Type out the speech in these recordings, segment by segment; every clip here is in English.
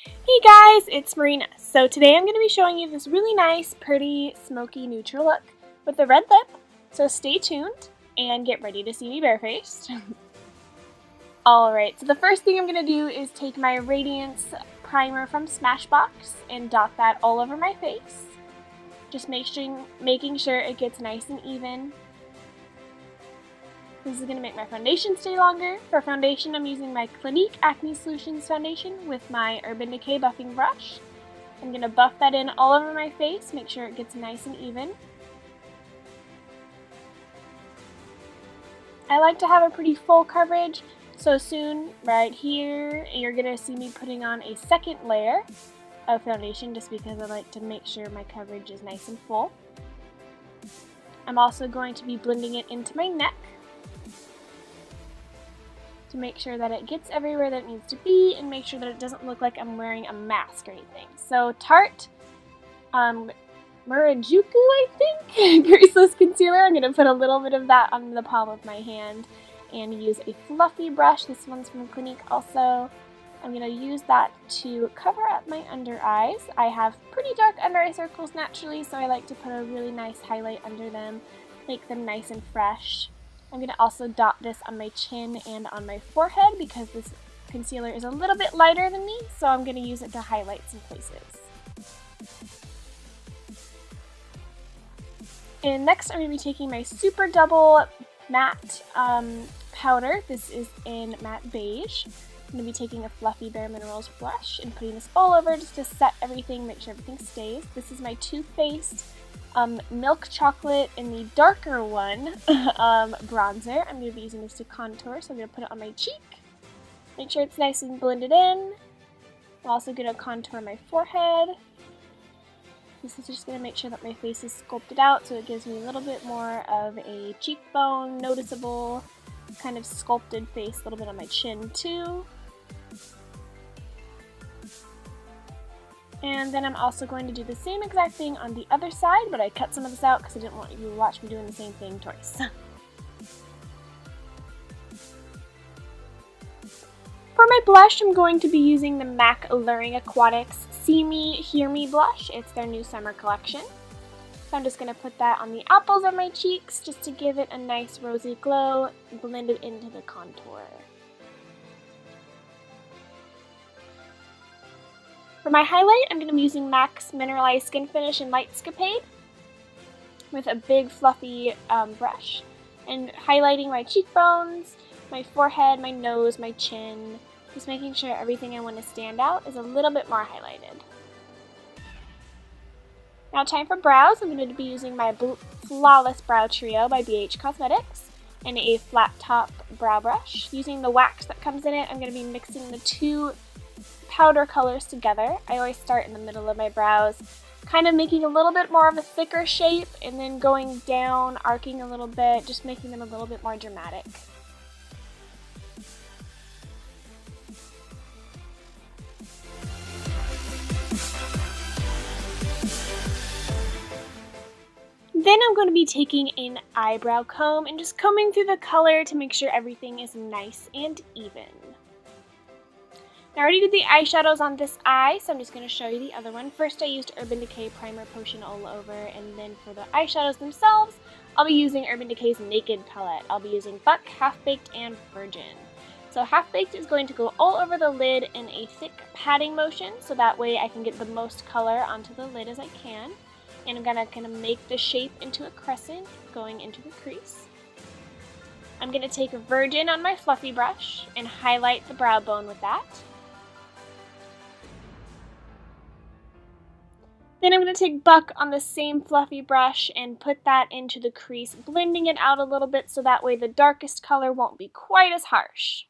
Hey guys, it's Marina. So today I'm going to be showing you this really nice, pretty, smoky, neutral look with a red lip. So stay tuned and get ready to see me barefaced. Alright, so the first thing I'm going to do is take my Radiance primer from Smashbox and dot that all over my face. Just making sure it gets nice and even. This is going to make my foundation stay longer. For foundation, I'm using my Clinique Acne Solutions foundation with my Urban Decay buffing brush. I'm going to buff that in all over my face, make sure it gets nice and even. I like to have a pretty full coverage, so soon, right here, you're going to see me putting on a second layer of foundation just because I like to make sure my coverage is nice and full. I'm also going to be blending it into my neck to make sure that it gets everywhere that it needs to be and make sure that it doesn't look like I'm wearing a mask or anything. So Tarte Murajuku, I think, Graceless Concealer. I'm going to put a little bit of that on the palm of my hand and use a fluffy brush. This one's from Clinique also. I'm going to use that to cover up my under eyes. I have pretty dark under eye circles naturally, so I like to put a really nice highlight under them, make them nice and fresh. I'm going to also dot this on my chin and on my forehead because this concealer is a little bit lighter than me, so I'm going to use it to highlight some places. And next I'm going to be taking my Super Double Matte powder. This is in Matte Beige. I'm going to be taking a fluffy Bare Minerals brush and putting this all over just to set everything, make sure everything stays. This is my Too Faced Milk Chocolate in the darker one bronzer. I'm going to be using this to contour, so I'm going to put it on my cheek. Make sure it's nice and blended in. I'm also going to contour my forehead. This is just going to make sure that my face is sculpted out so it gives me a little bit more of a cheekbone, noticeable, kind of sculpted face, a little bit on my chin too. And then I'm also going to do the same exact thing on the other side, but I cut some of this out because I didn't want you to watch me doing the same thing twice. For my blush, I'm going to be using the MAC Alluring Aquatics See Me, Hear Me blush. It's their new summer collection. So I'm just going to put that on the apples of my cheeks just to give it a nice rosy glow, blend it into the contour. For my highlight, I'm going to be using MAC's Mineralized Skin Finish in Lightscapade with a big fluffy brush and highlighting my cheekbones, my forehead, my nose, my chin, just making sure everything I want to stand out is a little bit more highlighted. Now time for brows. I'm going to be using my Flawless Brow Trio by BH Cosmetics and a flat top brow brush. Using the wax that comes in it, I'm going to be mixing the two powder colors together. I always start in the middle of my brows, kind of making a little bit more of a thicker shape and then going down, arcing a little bit, just making them a little bit more dramatic. Then I'm going to be taking an eyebrow comb and just combing through the color to make sure everything is nice and even. I already did the eyeshadows on this eye, so I'm just going to show you the other one. First I used Urban Decay Primer Potion all over, and then for the eyeshadows themselves, I'll be using Urban Decay's Naked palette. I'll be using Buck, Half Baked, and Virgin. So Half Baked is going to go all over the lid in a thick patting motion, so that way I can get the most color onto the lid as I can. And I'm going to kind of make the shape into a crescent going into the crease. I'm going to take a Virgin on my fluffy brush and highlight the brow bone with that. Then I'm going to take Buck on the same fluffy brush and put that into the crease, blending it out a little bit so that way the darkest color won't be quite as harsh.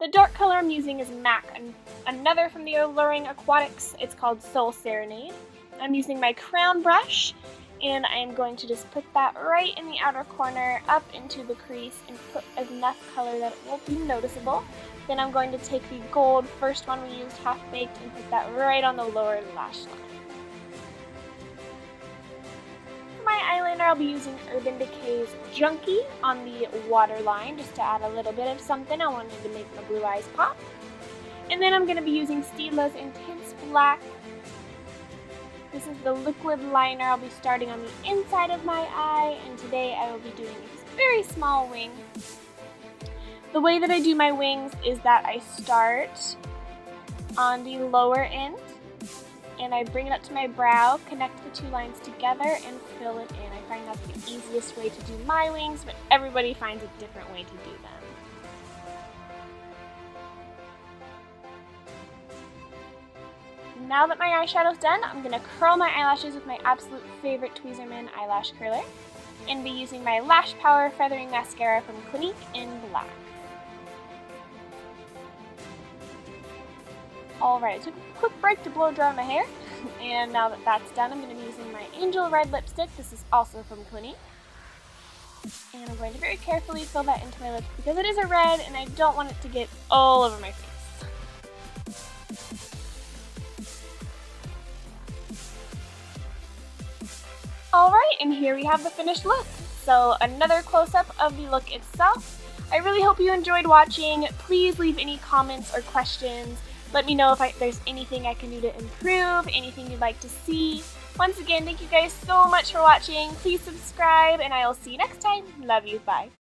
The dark color I'm using is MAC, another from the Alluring Aquatics. It's called Soul Serenade. I'm using my crown brush, and I am going to just put that right in the outer corner, up into the crease, and put enough color that it won't be noticeable. Then I'm going to take the gold first one we used, Half Baked, and put that right on the lower lash line. For my my eyeliner, I'll be using Urban Decay's Junkie on the waterline just to add a little bit of something. I wanted to make my blue eyes pop. And then I'm going to be using Stila's Intense Black. This is the liquid liner. I'll be starting on the inside of my eye, and today I will be doing a very small wing. The way that I do my wings is that I start on the lower end, and I bring it up to my brow, connect the two lines together, and fill it in. I find that's the easiest way to do my wings, but everybody finds a different way to do them. Now that my eyeshadow's done, I'm going to curl my eyelashes with my absolute favorite Tweezerman eyelash curler and be using my Lash Power Feathering Mascara from Clinique in black. Alright, I took a quick break to blow dry my hair, and now that that's done, I'm going to be using my Angel Red lipstick. This is also from Clinique. And I'm going to very carefully fill that into my lips because it is a red and I don't want it to get all over my face. Alright, and here we have the finished look. So another close-up of the look itself. I really hope you enjoyed watching. Please leave any comments or questions. Let me know if there's anything I can do to improve, anything you'd like to see. Once again, thank you guys so much for watching. Please subscribe, and I will see you next time. Love you. Bye.